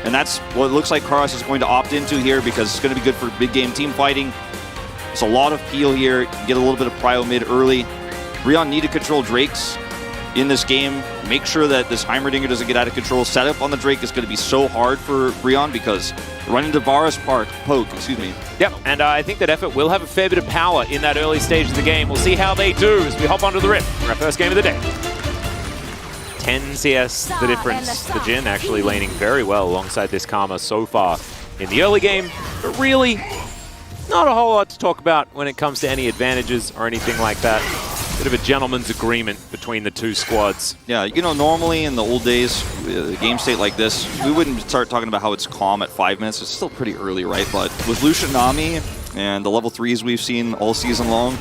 And that's what it looks like Karas is going to opt into here because it's going to be good for big game team fighting. It's a lot of peel here. You can get a little bit of prio mid early. Brionne need to control Drakes in this game. Make sure that this Heimerdinger doesn't get out of control. Setup on the Drake is going to be so hard for Brionne because running to Varus poke, excuse me. Yep, and I think that Effort will have a fair bit of power in that early stage of the game. We'll see how they do as we hop onto the rip for our first game of the day. 10 CS the difference. The Jhin actually laning very well alongside this Karma so far in the early game, but really not a whole lot to talk about when it comes to any advantages or anything like that. Bit of a gentleman's agreement between the two squads. Yeah, you know, normally in the old days, a game state like this, we wouldn't start talking about how it's calm at 5 minutes. It's still pretty early, right? But with Lucian Nami and the level 3s we've seen all season long.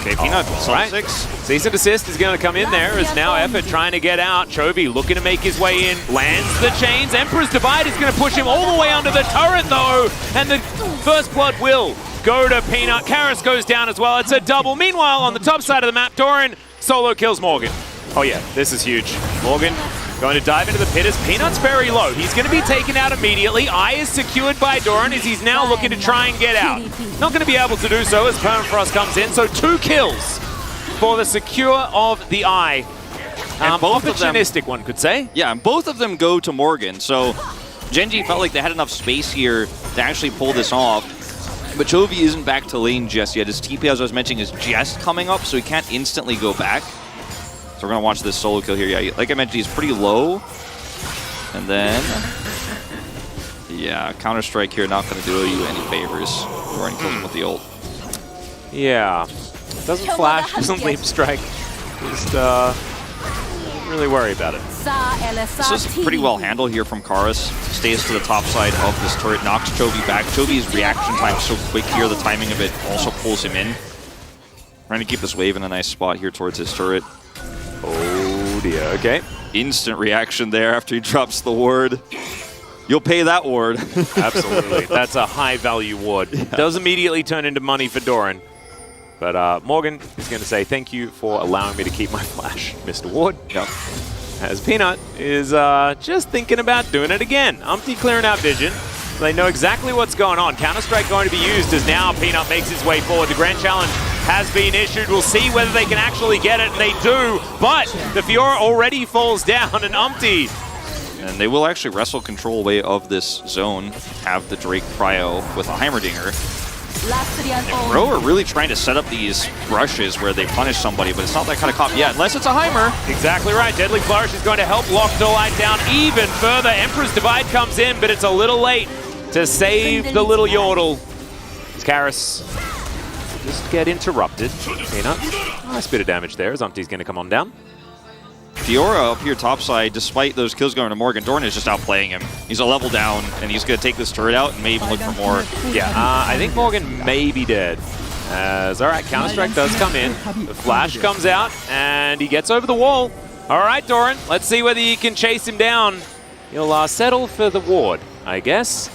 Okay, Peanut, right. 6. Cease and desist is going to come in there as now Effort trying to get out. Chovy looking to make his way in, lands the chains. Emperor's Divide is going to push him all the way under the turret though, and the first blood will go to Peanut. Karas goes down as well. It's a double. Meanwhile, on the top side of the map, Doran solo kills Morgan. Oh yeah, this is huge. Morgan going to dive into the pit as Peanut's very low. He's going to be taken out immediately. Eye is secured by Doran as he's now looking to try and get out. Not going to be able to do so as Permafrost comes in. So 2 kills for the secure of the Eye. Both opportunistic, of them, one could say. Yeah, and both of them go to Morgan. So Gen.G felt like they had enough space here to actually pull this off. But Chovy isn't back to lane just yet. His TP, as I was mentioning, is just coming up, so he can't instantly go back. So we're going to watch this solo kill here. Yeah, like I mentioned, he's pretty low. And then, yeah, Counter-Strike here not going to do you any favors. Doran kills him with the ult. Yeah. Doesn't flash, doesn't leap strike. Just don't really worry about it. This is pretty well handled here from Karas. Stays to the top side of this turret, knocks Chovy back. Chovy's reaction time so quick here, the timing of it also pulls him in. Trying to keep this wave in a nice spot here towards his turret. Oh dear, okay. Instant reaction there after he drops the ward. You'll pay that ward. Absolutely, that's a high value ward. Yeah. Does immediately turn into money for Doran. But Morgan is going to say thank you for allowing me to keep my flash, Mr. Ward. Yep. As Peanut is just thinking about doing it again. Umpty clearing out vision. They know exactly what's going on. Counter-Strike going to be used as now Peanut makes his way forward. The Grand Challenge has been issued. We'll see whether they can actually get it, and they do. But the Fiora already falls down, and Umpty. And they will actually wrestle control away of this zone, have the Drake prio with a Heimerdinger. And Bro are really trying to set up these rushes where they punish somebody, but it's not that kind of comp yet, unless it's a Heimer. Exactly right. Deadly Flourish is going to help lock Dolite down even further. Emperor's Divide comes in, but it's a little late to save the little Yordle. Karas just get interrupted. Peanut. Nice bit of damage there as Umpty's going to come on down. Fiora up here topside, despite those kills going to Morgan, Doran is just outplaying him. He's a level down, and he's going to take this turret out and maybe even look for more. Yeah, I think Morgan may be dead. As, all right, Counter-Strike does come in. The flash comes out, and he gets over the wall. All right, Doran, let's see whether you can chase him down. He'll settle for the ward, I guess,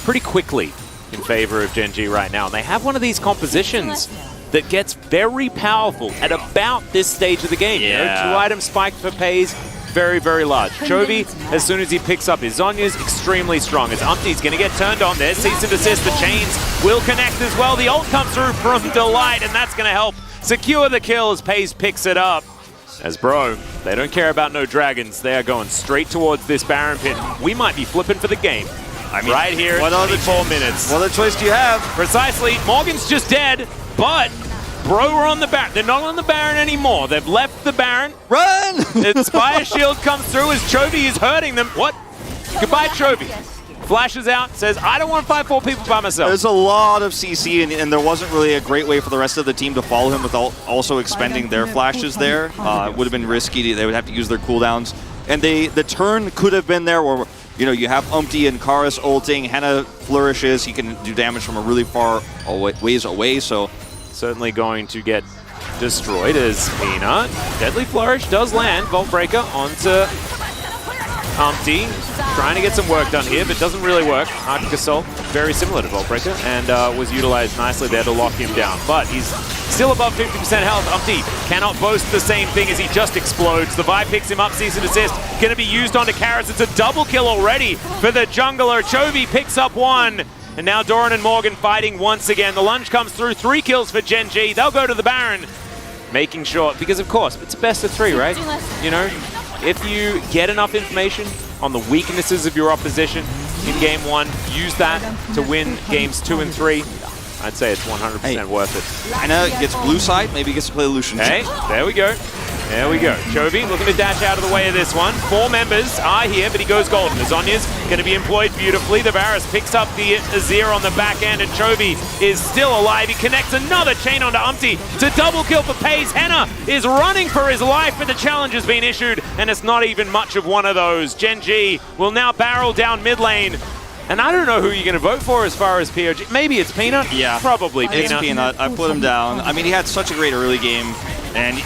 pretty quickly in favor of Gen.G right now. And they have one of these compositions that gets very powerful at about this stage of the game. Yeah. You know, 2-item spike for pays, very, very large. Chovy, as soon as he picks up his Zhonya's, extremely strong. As Umpty's going to get turned on there. Cease and desist, the chains will connect as well. The ult comes through from Delight, and that's going to help secure the kill as Pays picks it up. As Bro, they don't care about no dragons. They are going straight towards this Baron pit. We might be flipping for the game. I mean, right here, what other 4 minutes. What other choice do you have? Precisely. Morgan's just dead, but Bro are on the Baron. They're not on the Baron anymore. They've left the Baron. Run! Inspire Shield comes through as Chovy is hurting them. What? Goodbye, Chovy. Flashes out, says, I don't want to fight 4 people by myself. There's a lot of CC, and there wasn't really a great way for the rest of the team to follow him without also expending their flashes there. It would have been risky. They would have to use their cooldowns. And the turn could have been there where, you know, you have Umpty and Karas ulting, Henna flourishes, he can do damage from a really far ways away, so certainly going to get destroyed as Peanut. Deadly Flourish does land. Vault Breaker onto Umpty. Trying to get some work done here, but doesn't really work. Arctic Assault, very similar to Vault Breaker, and was utilized nicely there to lock him down. But he's Still above 50% health. Umpty cannot boast the same thing as he just explodes. The Vibe picks him up, sees an assist. Going to be used onto Karis. It's a double kill already for the jungler. Chovy picks up one. And now Doran and Morgan fighting once again. The lunge comes through. 3 kills for Gen G. They'll go to the Baron. Making sure, because of course, it's a best of 3, right? You know, if you get enough information on the weaknesses of your opposition in game 1, use that to win games 2 and 3. I'd say it's 100% worth it. Ana gets blue side, maybe he gets to play Lucian. Hey, there we go. There we go. Chovy looking to dash out of the way of this one. 4 members are here, but he goes golden. Azonya's going to be employed beautifully. The Varus picks up the Azir on the back end, and Chovy is still alive. He connects another chain onto Umpty. It's a double kill for Pays. Henna is running for his life, but the challenge has been issued, and it's not even much of one of those. Gen G will now barrel down mid lane. And I don't know who you're going to vote for as far as POG. Maybe it's Peanut? Yeah. Probably Peanut. It's Peanut. I put him down. I mean, he had such a great early game, and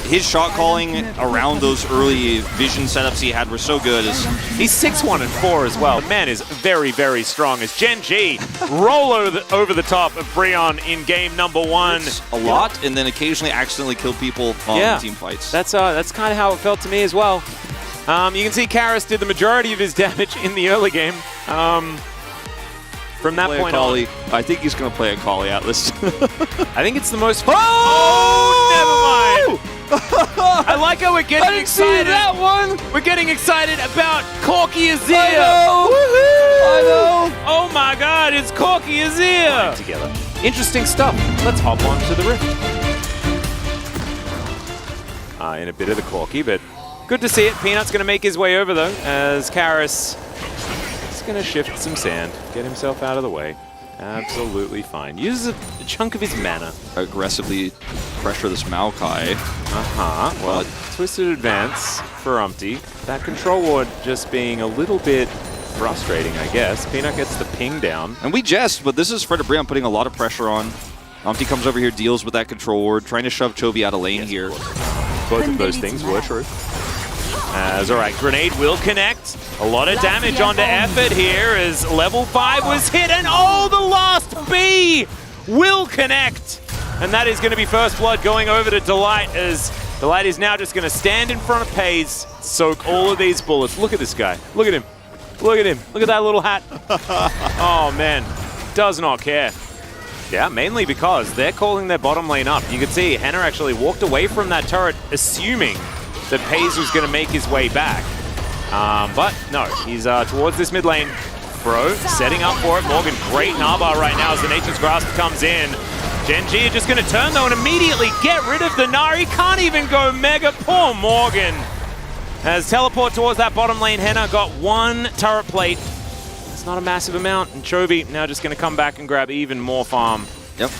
his shot calling around those early vision setups he had were so good. He's 6-1 and 4 as well. The man is very, very strong as Gen G roll over the top of Breon in game number 1. It's a lot, and then occasionally accidentally kill people on team fights. That's kind of how it felt to me as well. You can see Karis did the majority of his damage in the early game. From that point on, I think he's going to play a Kali Atlas. I think it's the most. Oh, never mind. I like how we're getting excited. That one. We're getting excited about Corki Azir. I know. I know. Oh my God, it's Corki Azir. Together. Interesting stuff. Let's hop on to the rift. In a bit of the Corki, but good to see it. Peanut's going to make his way over though, as Karis is going to shift some sand, get himself out of the way. Absolutely fine. Uses a chunk of his mana. Aggressively pressure this Maokai. Well, twisted advance for Umpty. That control ward just being a little bit frustrating, I guess. Peanut gets the ping down. And we jest, but this is Fred Breon putting a lot of pressure on. Umpty comes over here, deals with that control ward, trying to shove Chovy out of lane here. Both of those things were true. Alright, grenade will connect. A lot of damage onto Effort here as level 5 was hit, and oh, the last B will connect. And that is going to be first blood going over to Delight, as Delight is now just going to stand in front of Pays, soak all of these bullets. Look at this guy. Look at him. Look at him. Look at that little hat. Oh, man. Does not care. Yeah, mainly because they're calling their bottom lane up. You can see Henna actually walked away from that turret, assuming that Pays was going to make his way back. But no, he's towards this mid lane. Bro, setting up for it. Morgan, great Narbar right now as the Nature's Grasp comes in. Gen G are just going to turn though and immediately get rid of the Gnar. He can't even go Mega. Poor Morgan. As teleport towards that bottom lane, Henna got 1 turret plate. It's not a massive amount, and Chovy now just going to come back and grab even more farm. Yep.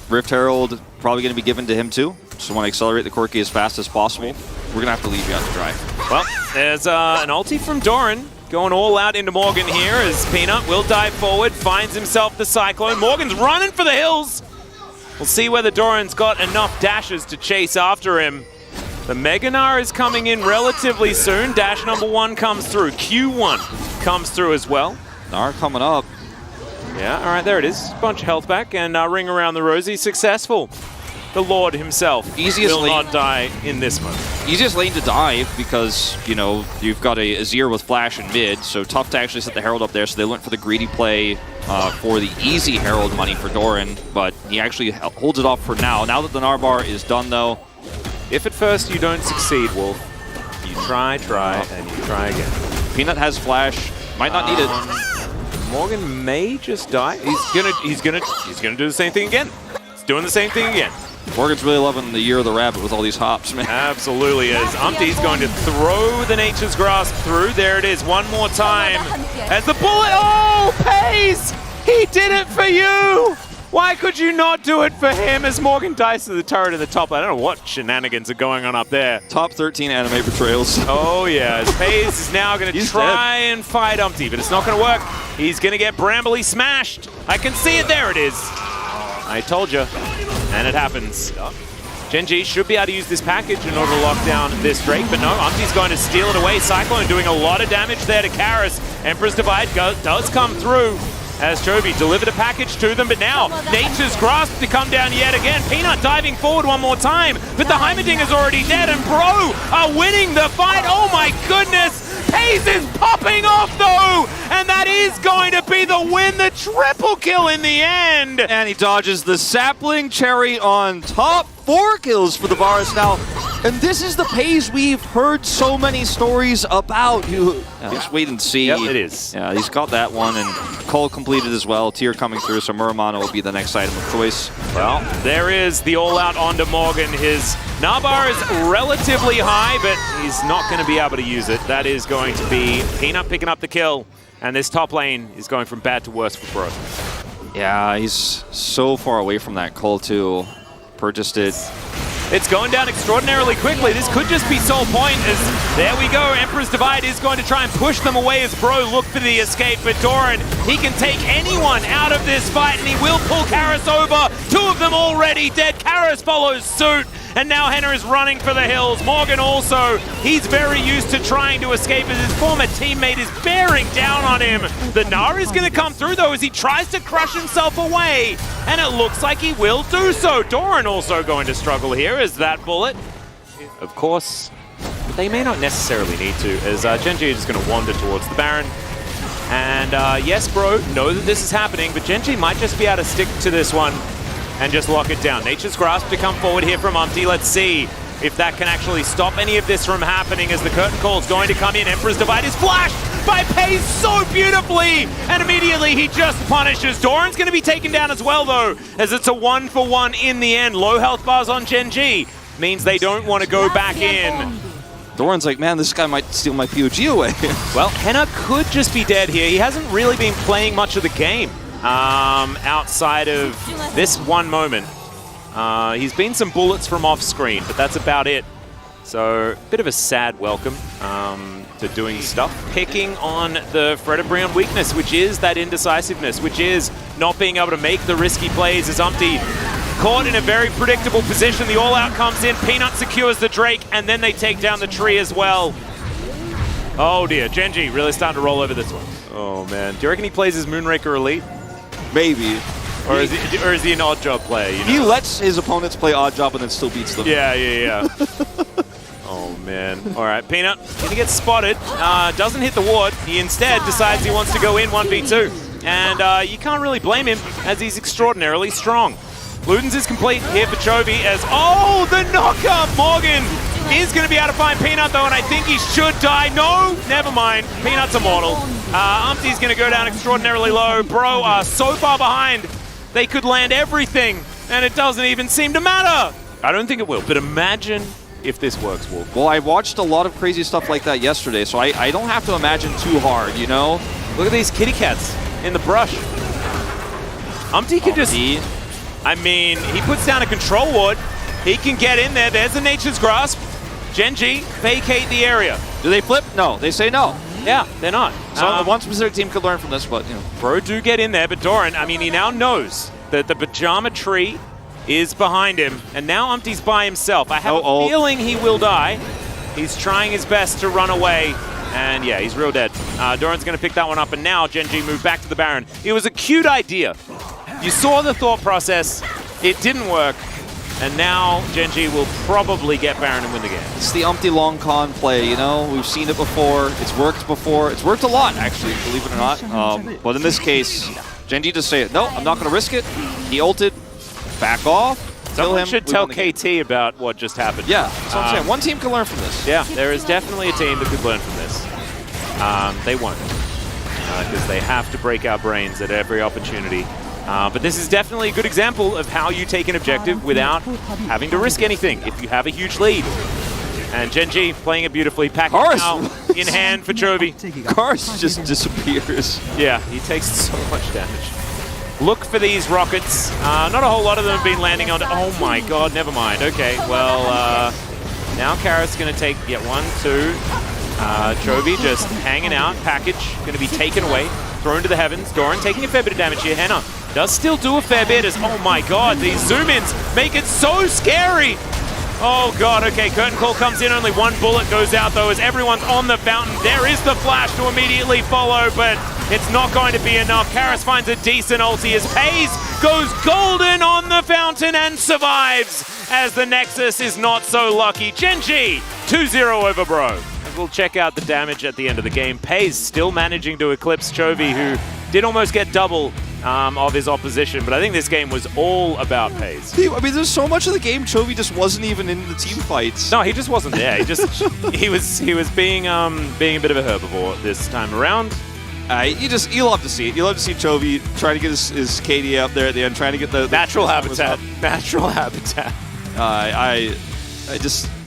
Rift Herald probably going to be given to him too. Just want to accelerate the Corki as fast as possible. We're going to have to leave you out to dry. Well, there's an ulti from Doran. Going all out into Morgan here as Peanut will dive forward, finds himself the Cyclone. Morgan's running for the hills. We'll see whether Doran's got enough dashes to chase after him. The Mega Gnar is coming in relatively soon. Dash number 1 comes through. Q1 comes through as well. Gnar coming up. Yeah, all right, there it is. Bunch of health back and ring around the rosy. Successful. The Lord himself will not die in this one. Easiest lane to dive because, you know, you've got a Azir with flash in mid, so tough to actually set the Herald up there, so they went for the greedy play for the easy Herald money for Doran, but he actually holds it off for now. Now that the Narbar is done, though. If at first you don't succeed, Wolf, you try, and you try again. Peanut has flash. Might not need it. Morgan may just die. He's gonna do the same thing again. He's doing the same thing again. Morgan's really loving the Year of the Rabbit with all these hops, man. Absolutely is. Umpty's going to throw the Nature's Grasp through. There it is, one more time. As the bullet, oh, Pays! He did it for you! Why could you not do it for him as Morgan dies to the turret at the top? I don't know what shenanigans are going on up there. Top 13 anime betrayals. Oh yeah, as Pays is now going to try and fight Umpty, but it's not going to work. He's going to get Brambly smashed. I can see it, there it is. I told you, and it happens. Gen G should be able to use this package in order to lock down this Drake, but no, Umpty's going to steal it away. Cyclone doing a lot of damage there to Karis. Emperor's Divide does come through. as Chovy delivered a package to them, but now Nature's Grasp to come down yet again. Peanut diving forward one more time, but the Heimerdinger's already dead, and Bro are winning the fight. Oh my goodness! Hayes is popping off though, and that is going to be the win, the triple kill in the end. And he dodges the sapling cherry on top. 4 kills for the Varus now. And this is the Pace we've heard so many stories about. Just wait and see. Yep, it is. Yeah, he's got that one, and Cole completed as well. Tier coming through, so Muramana will be the next item of choice. Well, there is the all-out onto Morgan. His Nabar is relatively high, but he's not going to be able to use it. That is going to be Peanut picking up the kill, and this top lane is going from bad to worse for Bro. Yeah, he's so far away from that Cole too. Purchased it. It's going down extraordinarily quickly. This could just be Soul Point as there we go. Emperor's Divide is going to try and push them away as Bro look for the escape. But Doran, he can take anyone out of this fight, and he will pull Karis over. 2 of them already dead. Karis follows suit. And now Henna is running for the hills. Morgan also, he's very used to trying to escape as his former teammate is bearing down on him. The Gnar is going to come through though as he tries to crush himself away. And it looks like he will do so. Doran also going to struggle here as that bullet. Of course, they may not necessarily need to, as Gen G is just going to wander towards the Baron. And yes, Bro, know that this is happening, but Gen G might just be able to stick to this one and just lock it down. Nature's Grasp to come forward here from Umpty. Let's see if that can actually stop any of this from happening as the curtain call is going to come in. Emperor's Divide is flashed by Pace so beautifully, and immediately he just punishes. Doran's going to be taken down as well though, as it's a 1-for-1 in the end. Low health bars on Gen G means they don't want to go back in. Doran's like, man, this guy might steal my POG away. Well, Henna could just be dead here. He hasn't really been playing much of the game. Outside of this one moment. He's been some bullets from off screen, but that's about it. So, a bit of a sad welcome to doing stuff. Picking on the Freddebrion weakness, which is that indecisiveness, which is not being able to make the risky plays as Umpty caught in a very predictable position. The all-out comes in, Peanut secures the Drake, and then they take down the tree as well. Oh dear, Gen G really starting to roll over this one. Oh man, do you reckon he plays his Moonraker Elite? Maybe. Or is he an odd job player? You know? He lets his opponents play odd job and then still beats them. Yeah. Oh man. All right, Peanut gonna get spotted. Doesn't hit the ward. He instead decides he wants to go in 1v2. And you can't really blame him as he's extraordinarily strong. Ludens is complete here for Chovy as, oh, the knockup! Morgan is going to be able to find Peanut though, and I think he should die. No, never mind. Peanut's immortal. Umpty's going to go down extraordinarily low. Bro are so far behind, they could land everything, and it doesn't even seem to matter. I don't think it will, but imagine if this works, Wolf. Well, I watched a lot of crazy stuff like that yesterday, so I don't have to imagine too hard, you know? Look at these kitty cats in the brush. Umpty can just... I mean, he puts down a control ward. He can get in there. There's the Nature's Grasp. Gen G, vacate the area. Do they flip? No, they say no. Yeah, they're not. So one specific team could learn from this, but, you know. Bro do get in there, but Doran, I mean, he now knows that the pajama tree is behind him, and now Umpty's by himself. I have a feeling he will die. He's trying his best to run away, and yeah, he's real dead. Doran's going to pick that one up, and now Gen G move back to the Baron. It was a cute idea. You saw the thought process, it didn't work, and now Gen G will probably get Baron and win the game. It's the Umpty long con play, you know? We've seen it before, it's worked before. It's worked a lot, actually, believe it or not. But in this case, Gen G just say, no, I'm not going to risk it. He ulted, back off, Someone should tell KT about what just happened. Yeah, that's what I'm saying. One team can learn from this. Yeah, there is definitely a team that could learn from this. They won't, because they have to break our brains at every opportunity. But this is definitely a good example of how you take an objective without having to risk anything if you have a huge lead. And Gen G playing it beautifully, packing now in hand for Chovy. Kars just disappears. Yeah, he takes so much damage. Look for these rockets. Not a whole lot of them have been landing on... Oh my god, never mind. Okay, well, now Karis going to take, 1, 2. Chovy just hanging out, package, going to be taken away, thrown to the heavens. Doran taking a fair bit of damage here. Henna does still do a fair bit as, oh my god, these zoom-ins make it so scary. Oh god, okay, Curtain Call comes in, only one bullet goes out though as everyone's on the fountain. There is the flash to immediately follow, but it's not going to be enough. Karis finds a decent ulti as Pays goes golden on the fountain and survives as the Nexus is not so lucky. Genji, 2-0 over Bro. We'll check out the damage at the end of the game. Pays still managing to eclipse Chovy, who did almost get double of his opposition, but I think this game was all about Pays. I mean, there's so much of the game Chovy just wasn't even in the team fights. No, he just wasn't there. He just he was being a bit of a herbivore this time around. You love to see it. You love to see Chovy trying to get his KD up there at the end, trying to get the natural habitat. Natural habitat.